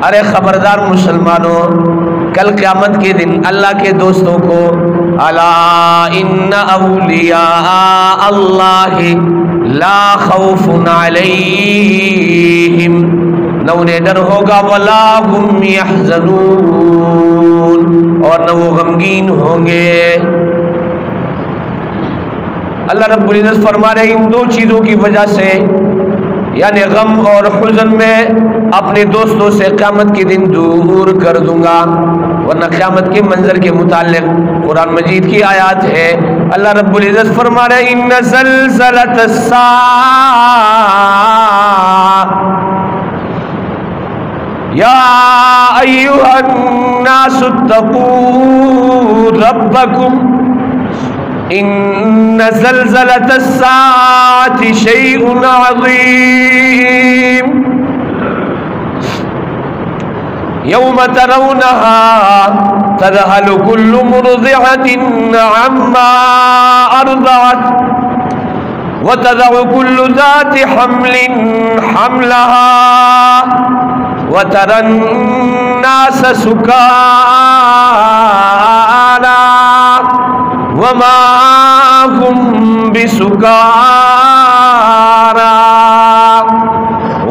ارے خبردار مسلمانوں، کل قیامت کے دن اللہ کے دوستوں کو الا ان اولیاء اللہ لا خوف علیہم، نہ انہیں ڈر ہوگا ولا هم یحزنون، اور نہ وہ غمگین ہوں گے۔ اللہ رب العزت فرما رہے ہیں ان دو چیزوں کی وجہ سے، یعنی غم اور حزن میں اپنے دوستوں سے قیامت کے دن دور کر دوں گا، ورنہ قیامت کے منظر کے متعلق قرآن مجید کی آیات ہے۔ اللہ رب العزت فرما رہے ہیں ان زلزلۃ الساعۃ یا ایھا الناس اتقوا ربکم ان زلزلۃ الساعۃ شیء عظیم یوم ترونها تذهل كل مرضعة عما ارضعت وتضع كل ذات حمل حملها وترى الناس سكارى وما هم بسكارى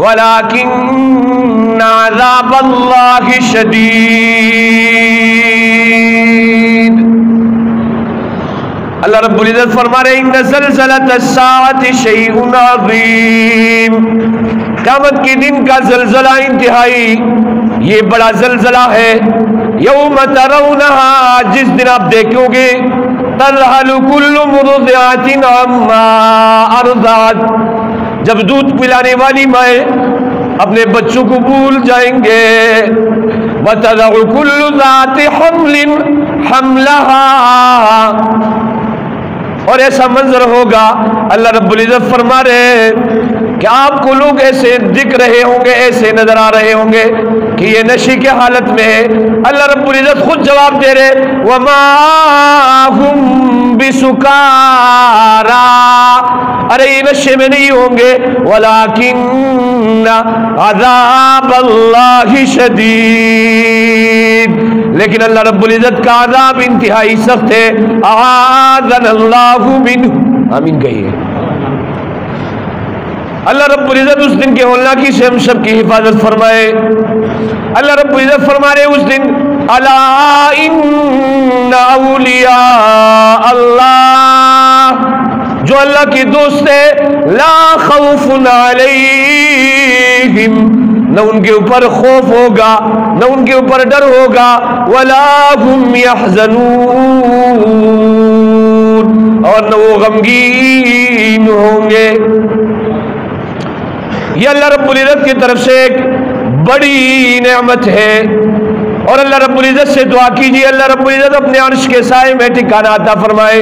ولكن عذاب اللہ شدید۔ اللہ رب العزت فرما رہے ہیں ان زلزلۃ الساعۃ شیء عظیم، قیامت کے دن کا زلزلہ انتہائی یہ بڑا زلزلہ ہے۔ یوم ترونہا، جس دن آپ دیکھو گے، تذہل کل مرضعۃ عما ارضعت، جب دودھ پلانے والی مائیں اپنے بچوں کو بھول جائیں گے، وتضع كل ذات حمل حملها، اور ایسا منظر ہوگا اللہ رب العزت فرما رہے کہ آپ کو لوگ ایسے دکھ رہے ہوں گے، ایسے نظر آ رہے ہوں گے کہ یہ نشے کے حالت میں ہے۔ اللہ رب العزت خود جواب دے رہے وما هم بسکارا، ارے یہ نشے میں نہیں ہوں گے، ولیکن عذاب اللہ شدید، لیکن اللہ رب العزت کا عذاب انتہائی سخت ہے۔ اعاذنا اللہ منہ، آمین کہیے۔ اللہ رب العزت اس دن کے ہولناکی سے ہم سب کی حفاظت فرمائے۔ اللہ رب العزت فرما رہے اس دن الا ان اولیاء اللہ، جو اللہ کے دوست ہے، لا خوف علیہم، نہ ان کے اوپر خوف ہوگا، نہ ان کے اوپر ڈر ہوگا، ولا هم یحزنون، اور نہ وہ غمگین ہوں گے۔ یہ اللہ رب العزت کی طرف سے ایک بڑی نعمت ہے، اور اللہ رب العزت سے دعا کیجیے اللہ رب العزت اپنے عرش کے سائے میں ٹھکانہ عطا فرمائے۔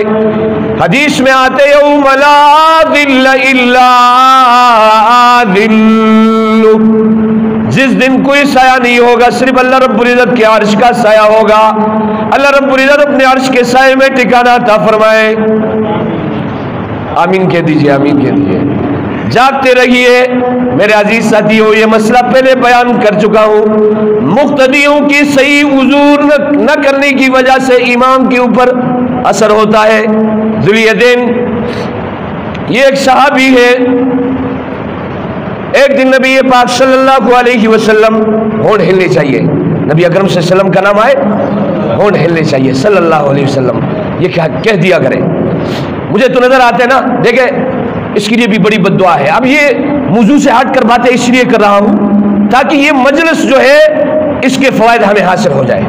حدیث میں آتے یوم لا ظل الا ظل، جس دن کوئی سایہ نہیں ہوگا صرف اللہ رب العزت کے عرش کا سایہ ہوگا۔ اللہ رب العزت اپنے عرش کے سائے میں ٹھکانہ عطا فرمائے۔ آمین کہہ دیجیے، آمین کہہ دیجیے۔ جاگتے رہیے میرے عزیز ساتھیوں، یہ مسئلہ پہلے بیان کر چکا ہوں، مقتدیوں کی صحیح عذور نہ کرنے کی وجہ سے امام کے اوپر اثر ہوتا ہے۔ ذوالیدین یہ ایک صحابی ہے، ایک دن نبی پاک صلی اللہ علیہ وسلم، ہونٹ ہلنے چاہیے، نبی اکرم صلی اللہ علیہ وسلم کا نام آئے ہونٹ ہلنے چاہیے صلی اللہ علیہ وسلم، یہ کہہ دیا کریں۔ مجھے تو نظر آتے نا، دیکھیں اس کے لیے بھی بڑی بد دعا ہے۔ اب یہ موضوع سے ہٹ کر باتیں اس لیے کر رہا ہوں تاکہ یہ مجلس جو ہے اس کے فوائد ہمیں حاصل ہو جائے۔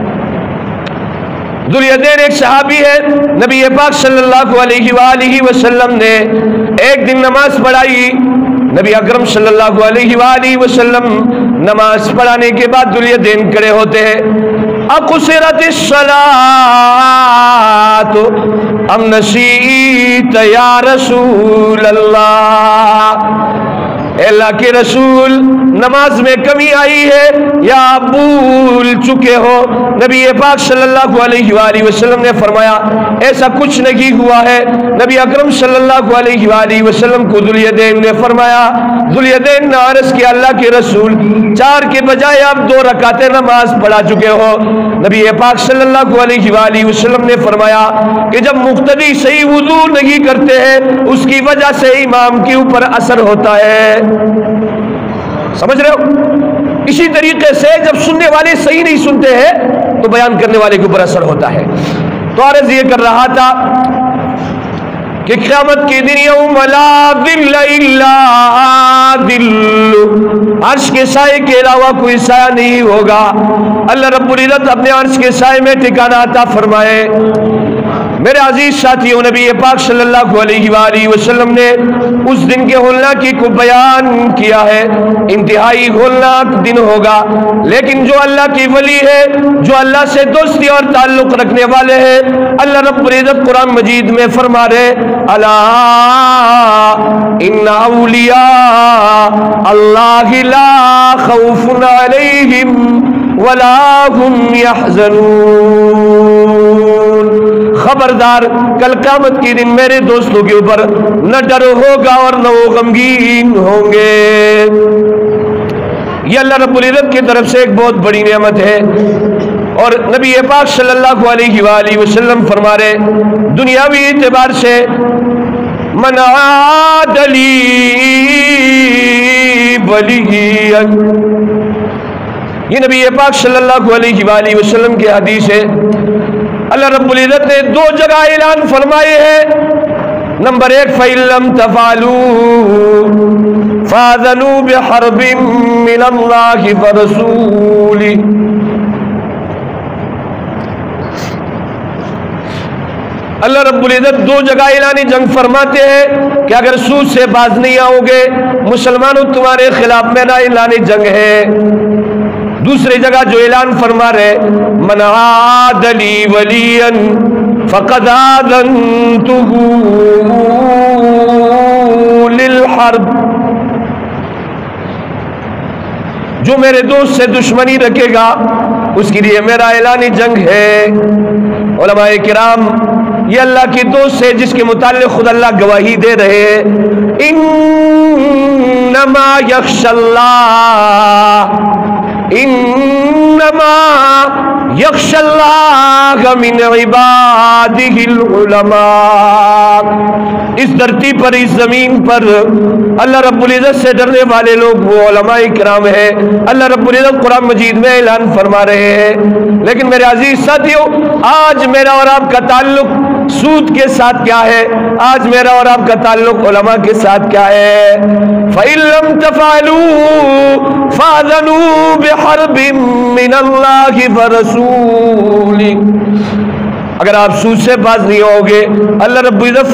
ذوالیدین ایک صحابی ہے، نبی پاک صلی اللہ علیہ وآلہ وسلم نے ایک دن نماز پڑھائی۔ نبی اکرم صلی اللہ علیہ وآلہ وسلم نماز پڑھانے کے بعد ذوالیدین کھڑے ہوتے ہیں۔ اقصرت الصلاۃ ام نسیت یا رسول اللہ، اے اللہ کے رسول نماز میں کمی آئی ہے یا آپ بھول چکے ہو؟ نبی پاک صلی اللہ علیہ وآلہ وسلم نے فرمایا ایسا کچھ نہیں ہوا ہے۔ نبی اکرم صلی اللہ علیہ وآلہ وسلم کو ذوالیدین نے فرمایا، ذوالیدین نے عرض کیا اللہ کے رسول 4 کے بجائے آپ 2 رکعتیں نماز پڑھا چکے ہو۔ نبی پاک صلی اللہ علیہ وآلہ وسلم نے فرمایا کہ جب مقتدی صحیح وضو نہیں کرتے ہیں اس کی وجہ سے امام کے اوپر اثر ہوتا ہے۔ سمجھ رہے ہو؟ اسی طریقے سے جب سننے والے صحیح نہیں سنتے ہیں تو بیان کرنے والے کے اوپر اثر ہوتا ہے۔ تو عرض یہ کر رہا تھا کہ قیامت کے دن یوم لا ظل الا ظل، عرش کے سائے کے علاوہ کوئی سایہ نہیں ہوگا۔ اللہ رب العزت اپنے عرش کے سائے میں ٹھکانہ عطا فرمائے۔ میرے عزیز ساتھیوں، نبی پاک صلی اللہ علیہ وآلہ وسلم نے اس دن کے ہولناکی کو بیان کیا ہے۔ انتہائی ہولناک دن ہوگا، لیکن جو اللہ کی ولی ہے، جو اللہ سے دوستی اور تعلق رکھنے والے ہیں، اللہ رب العزت قرآن مجید میں فرما رہے الا ان اولیاء اللہ لا خوف علیہم ولا هم يحزنون۔ خبردار کل قیامت کے دن میرے دوستوں کے اوپر نہ ڈر ہوگا اور نہ وہ غمگین ہوں گے۔ یہ اللہ رب العزت کی طرف سے ایک بہت بڑی نعمت ہے۔ اور نبی پاک صلی اللہ علیہ وآلہ وسلم فرما رہے دنیاوی اعتبار سے من عاد لی ولیا، یہ نبی پاک صلی اللہ علیہ وآلہ وسلم کی حدیث ہے۔ اللہ رب العزت نے 2 جگہ اعلان فرمائے ہیں۔ نمبر 1 فَإِن لَّمْ تَفْعَلُوا فَآذَنُوا بِحَرْبٍ مِّنَ اللَّهِ وَرَسُولِهِ، اللہ رب العزت 2 جگہ اعلان جنگ فرماتے ہیں کہ اگر سود سے باز نہیں آؤ گے مسلمانوں تمہارے خلاف میرا اعلان جنگ ہے۔ دوسری جگہ جو اعلان فرما رہے من عاد لی ولیا فقد آذنتہ للحرب، جو میرے دوست سے دشمنی رکھے گا اس کے لیے میرا اعلان جنگ ہے۔ علماء کرام یہ اللہ کے دوست ہے جس کے متعلق خود اللہ گواہی دے رہے ہیں انما یخشی اللہ، انما یخشی اللہ من عبادہ العلماء۔ اس دھرتی پر، اس زمین پر اللہ رب العزت سے ڈرنے والے لوگ وہ علماء کرام ہیں۔ اللہ رب العزت قرآن مجید میں اعلان فرما رہے ہیں۔ لیکن میرے عزیز ساتھیوں، آج میرا اور آپ کا تعلق سود کے ساتھ کیا ہے؟ آج میرا اور آپ کا تعلق علماء کے ساتھ کیا ہے؟ فَإِن لَّمْ تَفْعَلُوا فَآذَنُوا بِحَرْبٍ مِّنَ اللَّهِ وَرَسُولِهِ، اگر آپ سود سے باز نہیں ہوگے اللہ رب العزت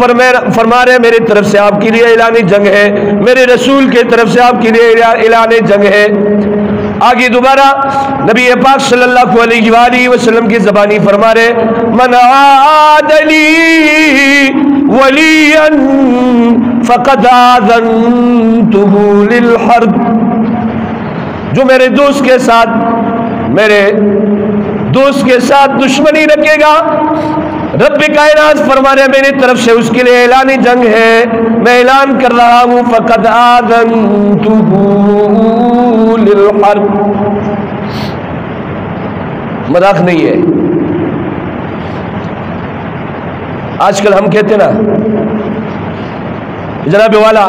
فرما رہے میری طرف سے آپ کے لیے اعلان جنگ ہے، میرے رسول کی طرف سے آپ کے لیے اعلان جنگ ہے۔ آگے دوبارہ نبی پاک صلی اللہ علیہ وآلہ وسلم کی زبانی فرما رہے من عاد لی ولیا فقد آذنتہ للحرب، جو میرے دوست کے ساتھ دشمنی رکھے گا رب کائنات فرما رہے میری طرف سے اس کے لیے اعلان جنگ ہے، میں eعلان کر رہا ہوں فقد آذنتہ للحرب۔ مذاق نہیں ہے۔ آج کل ہم کہتے نا جناب والا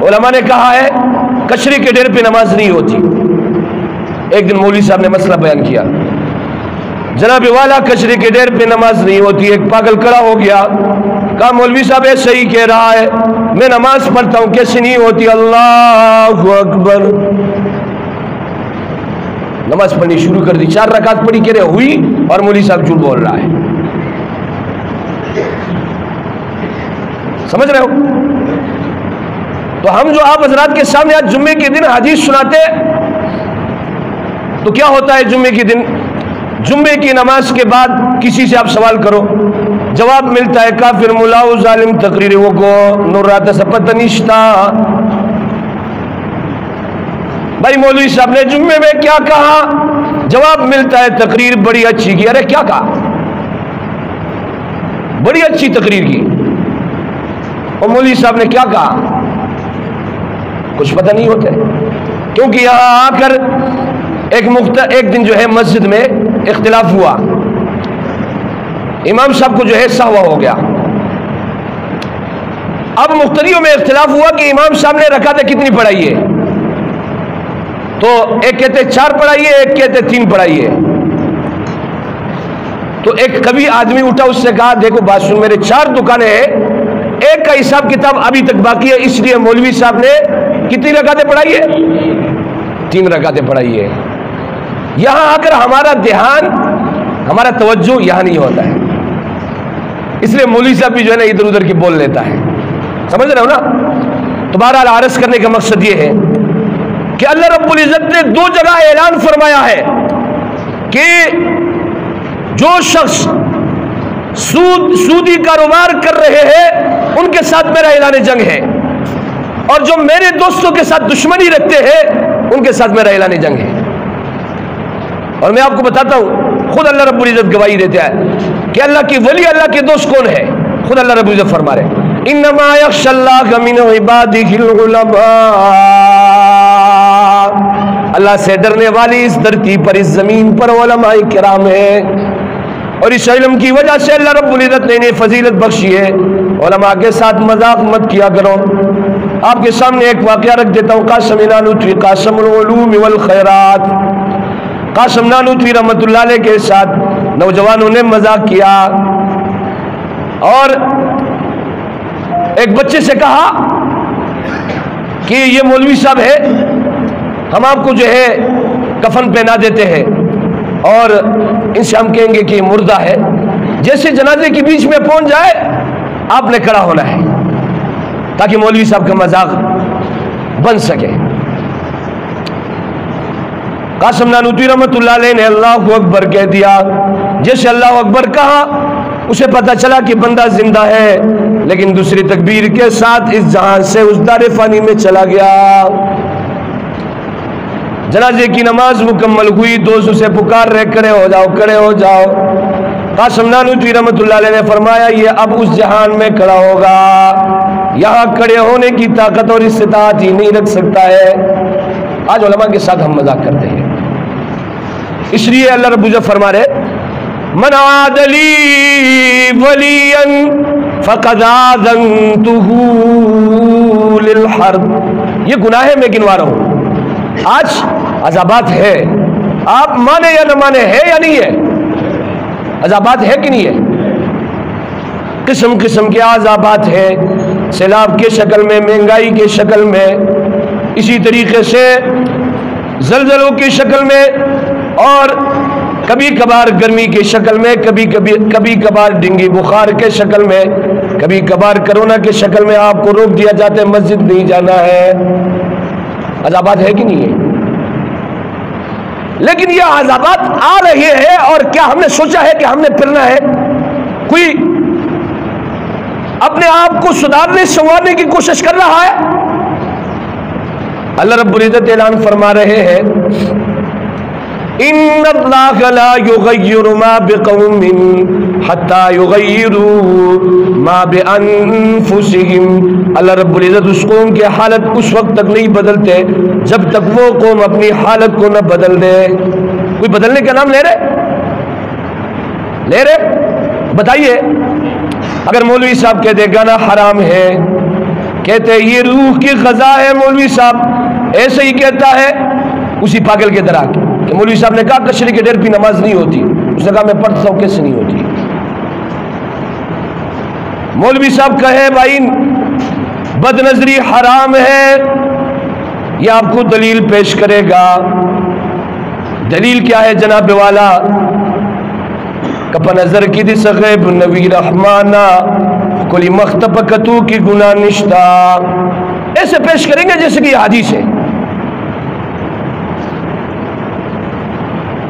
علماء نے کہا ہے کچہری کے ڈیر پہ نماز نہیں ہوتی۔ ایک دن مولوی صاحب نے مسئلہ بیان کیا، جناب والا کچہری کے ڈیر پہ نماز نہیں ہوتی۔ ایک پاگل کھڑا ہو گیا، کہا مولوی صاحب یہ صحیح کہہ رہا ہے، میں نماز پڑھتا ہوں کیسے نہیں ہوتی؟ اللہ اکبر، نماز پڑھنی شروع کر دی، 4 رکعت پڑھی کہہ رہے ہوئی اور مولوی صاحب جھوٹ بول رہا ہے۔ سمجھ رہے ہو؟ تو ہم جو آپ حضرات کے سامنے آج جمعے کے دن حدیث سناتے تو کیا ہوتا ہے جمعے کے دن؟ جمعے کی نماز کے بعد کسی سے آپ سوال کرو، جواب ملتا ہے کافر ملاؤ ظالم تقریر وہ کو نور رات سپت نشتا۔ بھائی مولوی صاحب نے جمعے میں کیا کہا؟ جواب ملتا ہے تقریر بڑی اچھی کی. ارے کیا کہا؟ بڑی اچھی تقریر کی. اور مولوی صاحب نے کیا کہا؟ کچھ پتہ نہیں ہوتا ہے. کیونکہ یہاں آ کر ایک دن جو ہے مسجد میں اختلاف ہوا. امام صاحب کو جو ہے سہوا ہو گیا. اب مقتدیوں میں اختلاف ہوا کہ امام صاحب نے رکعتیں کتنی پڑھائی ہے. تو ایک کہتے 4 پڑھائی ہے, ایک کہتے 3 پڑھائی ہے. تو ایک کبھی آدمی اٹھا, اس سے کہا دیکھو بات سن, میرے 4 دکانیں ہیں, ایک کا حساب کتاب ابھی تک باقی ہے, اس لیے مولوی صاحب نے کتنی رکعتیں پڑھائی ہے؟ 3 رکعتیں پڑھائی ہے. یہاں آ کر ہمارا دھیان, ہمارا توجہ یہاں نہیں ہوتا ہے, اس لیے مولوی صاحب بھی جو ہے نا ادھر ادھر کی بول لیتا ہے. سمجھ رہے ہو نا؟ تو بہرحال عرض کرنے کا مقصد یہ ہے کہ اللہ رب العزت نے 2 جگہ اعلان فرمایا ہے کہ جو شخص سودی کاروبار کر رہے ہیں ان کے ساتھ میرا اعلان جنگ ہے, اور جو میرے دوستوں کے ساتھ دشمنی رکھتے ہیں ان کے ساتھ میرا اعلان جنگ ہے. اور میں آپ کو بتاتا ہوں, خود اللہ رب العزت گواہی دیتا ہے کہ اللہ کی ولی, اللہ کے دوست کون ہے. خود اللہ رب العزت فرما رہے انما یخشی اللہ من عبادہ العلماء, اللہ سے ڈرنے والی اس دھرتی پر, اس زمین پر علماء کرام ہیں. اور اس علم کی وجہ سے اللہ رب العزت نے انہیں فضیلت بخشی ہے. علماء کے ساتھ مذاق مت کیا کرو. آپ کے سامنے ایک واقعہ رکھ دیتا ہوں. قاسم نانوتوی, قاسم العلوم والخیرات, قاسم نانوتوی رحمت اللہ علیہ کے ساتھ نوجوانوں نے مذاق کیا, اور ایک بچے سے کہا کہ یہ مولوی صاحب ہے, ہم آپ کو جو ہے کفن پہنا دیتے ہیں, اور ان سے ہم کہیں گے کہ یہ مردہ ہے. جیسے جنازے کے بیچ میں پہنچ جائے آپ نے کھڑا ہونا ہے تاکہ مولوی صاحب کا مذاق بن سکے. قاسم نانوتوی رحمت اللہ علیہ نے اللہ اکبر کہہ دیا. جیسے اللہ اکبر کہا اسے پتا چلا کہ بندہ زندہ ہے, لیکن دوسری تکبیر کے ساتھ اس جہان سے اس دار فانی میں چلا گیا. جنازے کی نماز مکمل ہوئی, دوست اسے پکار رہے کھڑے ہو جاؤ, کھڑے ہو جاؤ. قاسم نانوتوی رحمت اللہ علیہ نے فرمایا یہ اب اس جہان میں کھڑا ہوگا, یہاں کھڑے ہونے کی طاقت اور استطاعت ہی نہیں رکھ سکتا ہے. آج علماء کے ساتھ ہم مذاق کرتے ہیں, اس لیے اللہ رب العزت فرما رہے من عاد لی ولیا فقد آذنتہ للحرب. یہ گناہ ہے, میں گنوا رہا ہوں. آج عذابات ہے, آپ مانے یا نہ مانے, ہے یا نہیں ہے؟ عذابات ہے کہ نہیں ہے؟ قسم قسم کے عذابات ہیں, سیلاب کے شکل میں, مہنگائی کے شکل میں, اسی طریقے سے زلزلوں کی شکل میں, اور کبھی کبھار گرمی کی شکل میں, کبھی کبھار ڈینگی بخار کے شکل میں, کبھی کبھار کرونا کے شکل میں آپ کو روک دیا جاتا ہے, مسجد نہیں جانا ہے. عذابات ہے کہ نہیں ہے؟ لیکن یہ عذابات آ رہے ہیں, اور کیا ہم نے سوچا ہے کہ ہم نے پھرنا ہے؟ کوئی اپنے آپ کو سدھارنے سنوارنے کی کوشش کر رہا ہے؟ اللہ رب العزت اعلان فرما رہے ہیں ان اللہ لا یغیر ما بقوم حتی یغیروا ما بانفسہم. اللہ رب العزت اس قوم کی حالت اس وقت تک نہیں بدلتے جب تک وہ قوم اپنی حالت کو نہ بدل دے. کوئی بدلنے کا نام لے رہے؟ بتائیے. اگر مولوی صاحب کہتے گانا حرام ہے, کہتے یہ روح کی غذا ہے, مولوی صاحب ایسے ہی کہتا ہے اسی پاگل کے طرح کہ مولوی صاحب نے کہا کشری کے ڈیر پہ نماز نہیں ہوتی, اس نے کہا میں پڑھتا ہوں, کیسے نہیں ہوتی؟ مولوی صاحب کہے بھائی بد نظری حرام ہے, یہ آپ کو دلیل پیش کرے گا. دلیل کیا ہے جناب والا؟ کپا نظر کی دی سغیب نبی رحمانا کلی مختبکتو کی گناہ نشتا, ایسے پیش کریں گے جیسے کہ یہ حدیث ہے.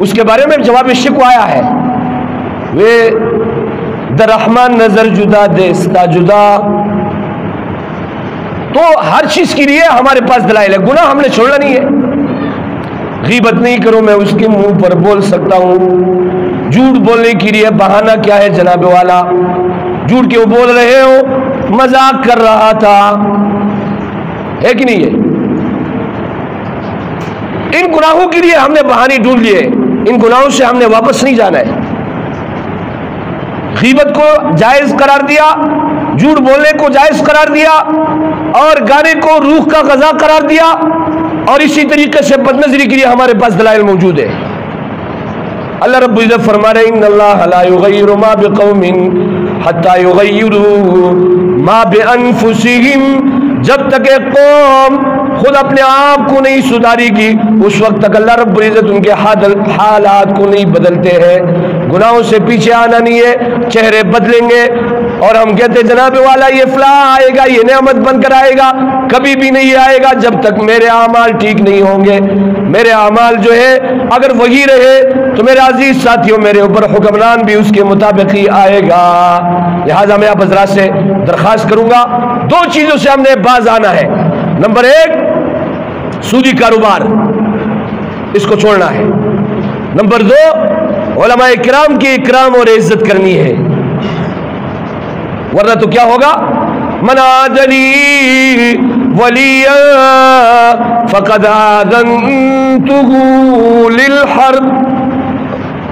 اس کے بارے میں جواب شکو آیا ہے, وہ در رحمان نظر جدا دیستا جدا. تو ہر چیز کے لیے ہمارے پاس دلائل ہے. گناہ ہم نے چھوڑنا نہیں ہے, غیبت نہیں کرو، میں اس کے منہ پر بول سکتا ہوں۔ جھوٹ بولنے کے لیے بہانہ کیا ہے جناب والا؟ جھوٹ کیوں بول رہے ہو؟ مذاق کر رہا تھا، ہے کہ نہیں ہے؟ ان گناہوں کے لیے ہم نے بہانے ڈھونڈ لیے، ان گناہوں سے ہم نے واپس نہیں جانا ہے۔ غیبت کو جائز قرار دیا، جھوٹ بولنے کو جائز قرار دیا، اور گانے کو روح کا غذا قرار دیا، اور اسی طریقے سے بد نظری کے لیے ہمارے پاس دلائل موجود ہے۔ اللہ رب العزت فرما رہے ان اللہ لا یغیر ما بقوم حتی یغیروا ما بانفسہم، جب تک ایک قوم خود اپنے آپ کو نہیں سدھارے گی اس وقت تک اللہ رب العزت ان کے حالات کو نہیں بدلتے ہیں۔ گناہوں سے پیچھے آنا نہیں ہے، چہرے بدلیں گے، اور ہم کہتے جناب والا یہ فلاح آئے گا، یہ نعمت بن کر آئے گا، کبھی بھی نہیں آئے گا جب تک میرے اعمال ٹھیک نہیں ہوں گے۔ میرے اعمال جو ہے اگر وہی رہے تو میرے عزیز ساتھیوں میرے اوپر حکمران بھی اس کے مطابق ہی آئے گا۔ لہٰذا میں آپ حضرات سے درخواست کروں گا، دو چیزوں سے ہم نے باز آنا ہے۔ نمبر ایک، سودی کاروبار، اس کو چھوڑنا ہے۔ نمبر دو، علماء کرام کی اکرام اور عزت کرنی ہے، ورنہ تو کیا ہوگا؟ من عادلی ولیا فقد آذنتہ للحرب۔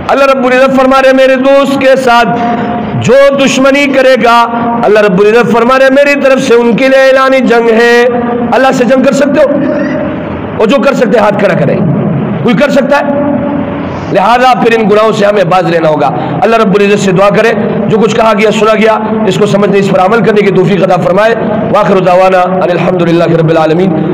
اللہ رب العزت فرما رہے میرے دوست کے ساتھ جو دشمنی کرے گا، اللہ رب العزت فرما رہے میری طرف سے ان کے لیے اعلان جنگ ہے۔ اللہ سے جنگ کر سکتے ہو؟ اور جو کر سکتے ہاتھ کھڑا کریں، کوئی کر سکتا ہے؟ لہذا پھر ان گناہوں سے ہمیں باز رہنا ہوگا۔ اللہ رب العزت سے دعا کرے جو کچھ کہا گیا سنا گیا اس کو سمجھنے، اس پر عمل کرنے کی توفیق عطا فرمائے۔ وآخر دعوانا ان الحمدللہ رب العالمین۔